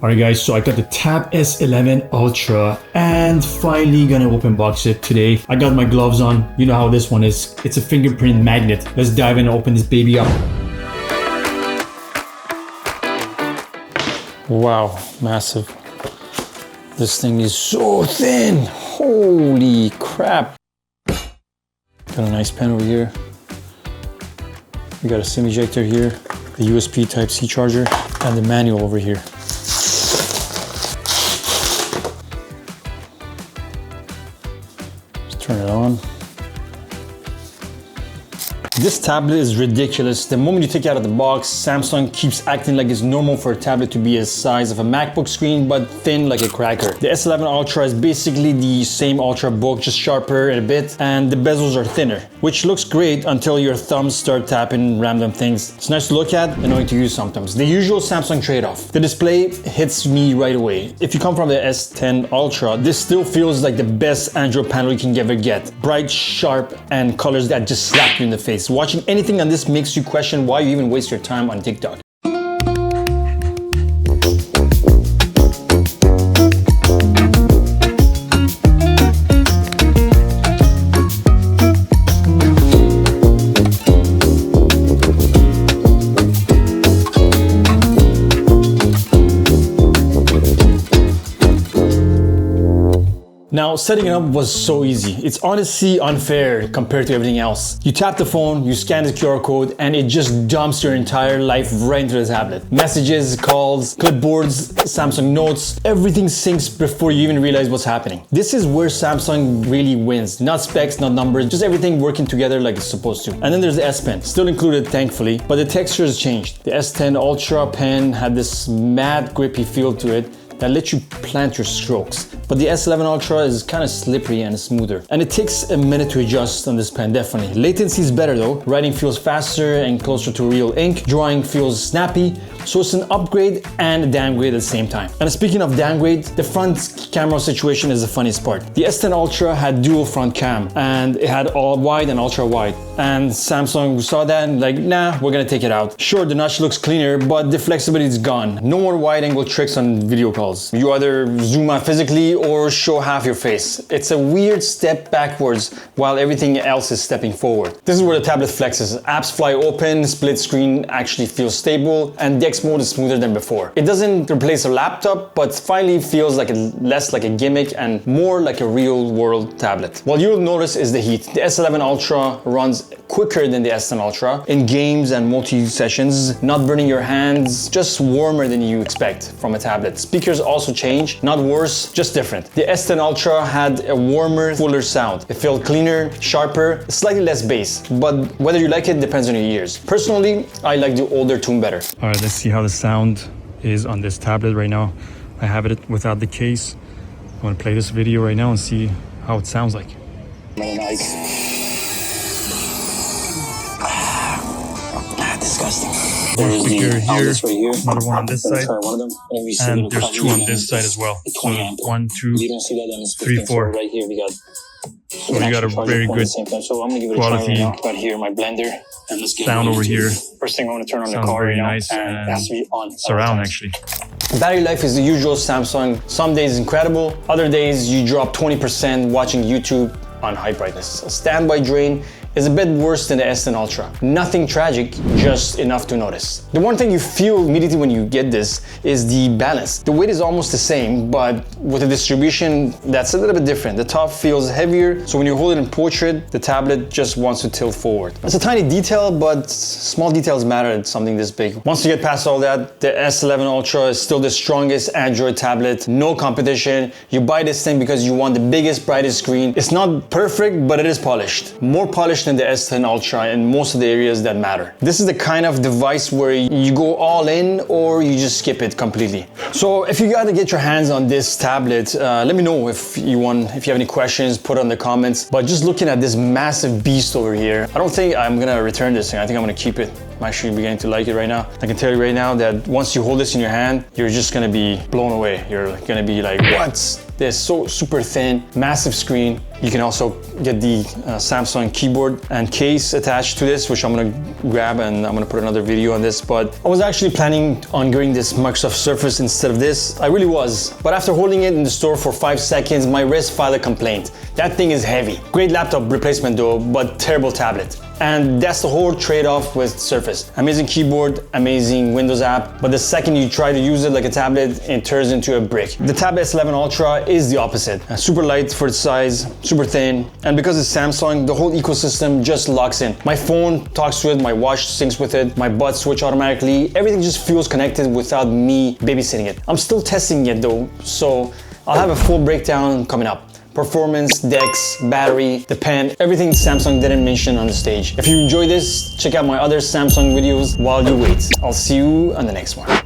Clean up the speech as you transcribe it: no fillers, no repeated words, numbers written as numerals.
Alright guys, so I got the Tab S11 Ultra and finally gonna open box it today. I got my gloves on. You know how this one is. It's a fingerprint magnet. Let's dive in and open this baby up. Wow, massive. This thing is so thin. Holy crap. Got a nice pen over here. We got a SIM ejector here, the USB Type-C charger, and the manual over here. Turn it on. This tablet is ridiculous. The moment you take it out of the box, Samsung keeps acting like it's normal for a tablet to be the size of a MacBook screen, but thin like a cracker. The S11 Ultra is basically the same Ultrabook, just sharper a bit, and the bezels are thinner, which looks great until your thumbs start tapping random things. It's nice to look at, annoying to use sometimes. The usual Samsung trade-off. The display hits me right away. If you come from the S10 Ultra, this still feels like the best Android panel you can ever get. Bright, sharp, and colors that just slap you in the face. Watching anything on this makes you question why you even waste your time on TikTok. Now, setting it up was so easy. It's honestly unfair compared to everything else. You tap the phone, you scan the QR code, and it just dumps your entire life right into the tablet. Messages, calls, clipboards, Samsung Notes, everything syncs before you even realize what's happening. This is where Samsung really wins. Not specs, not numbers, just everything working together like it's supposed to. And then there's the S Pen, still included thankfully, but the texture has changed. The S10 Ultra pen had this matte grippy feel to it that lets you plant your strokes. But the S11 Ultra is kind of slippery and smoother. And it takes a minute to adjust on this pen, definitely. Latency is better though. Writing feels faster and closer to real ink. Drawing feels snappy. So it's an upgrade and a downgrade at the same time. And speaking of downgrade, the front camera situation is the funniest part. The S10 Ultra had dual front cam and it had all wide and ultra wide. And Samsung saw that and like, nah, we're gonna take it out. Sure, the notch looks cleaner, but the flexibility is gone. No more wide angle tricks on video calls. You either zoom out physically or show half your face. It's a weird step backwards while everything else is stepping forward. This is where the tablet flexes. Apps fly open, split screen actually feels stable, and DeX mode is smoother than before. It doesn't replace a laptop, but finally feels like less like a gimmick and more like a real world tablet. What you'll notice is the heat. The S11 Ultra runs quicker than the S10 Ultra in games and multi-sessions, not burning your hands, just warmer than you expect from a tablet. Speakers also change, not worse, just different. The S10 Ultra had a warmer, fuller sound. It felt cleaner, sharper, slightly less bass, but whether you like it depends on your ears. Personally, I like the older tune better. All right, let's see how the sound is on this tablet right now. I have it without the case. I'm gonna play this video right now and see how it sounds like. Really nice. Disgusting. One speaker here, right here, another one on this side, one of them, and there's two on this side as well. So 1, 2, 3, 4. Right here we got. So you got a very good So I'm gonna give it quality a try right now. Got here my blender and let's get sound over here. First thing I want to turn on Sounds the car very right now, nice and it has to be on surround actually. Battery life is the usual Samsung. Some days incredible, other days you drop 20% watching YouTube on high brightness. A standby drain is a bit worse than the S10 Ultra. Nothing tragic, just enough to notice. The one thing you feel immediately when you get this is the balance. The weight is almost the same, but with the distribution, that's a little bit different. The top feels heavier, so when you hold it in portrait, the tablet just wants to tilt forward. It's a tiny detail, but small details matter at something this big. Once you get past all that, the S11 Ultra is still the strongest Android tablet, no competition. You buy this thing because you want the biggest, brightest screen. It's not perfect, but it is polished. More polished than the S10 Ultra in most of the areas that matter. This is the kind of device where you go all in or you just skip it completely. So if you gotta get your hands on this tablet, let me know if you have any questions, put it in the comments. But just looking at this massive beast over here, I don't think I'm gonna return this thing. I think I'm gonna keep it. I'm actually beginning to like it right now. I can tell you right now that once you hold this in your hand, you're just gonna be blown away. You're gonna be like, what's this? So super thin, massive screen. You can also get the Samsung keyboard and case attached to this, which I'm gonna grab, and I'm gonna put another video on this. But I was actually planning on getting this Microsoft Surface instead of this. I really was. But after holding it in the store for 5 seconds, my wrist filed a complaint. That thing is heavy. Great laptop replacement though, but terrible tablet. And that's the whole trade-off with Surface. Amazing keyboard, amazing Windows app, but the second you try to use it like a tablet, it turns into a brick. The Tab S11 Ultra is the opposite. Super light for its size, super thin, and because it's Samsung, the whole ecosystem just locks in. My phone talks to it, my watch syncs with it, my buds switch automatically, everything just feels connected without me babysitting it. I'm still testing it though, so I'll have a full breakdown coming up. Performance, DeX, battery, the pen, everything Samsung didn't mention on the stage. If you enjoyed this, check out my other Samsung videos while you wait. I'll see you on the next one.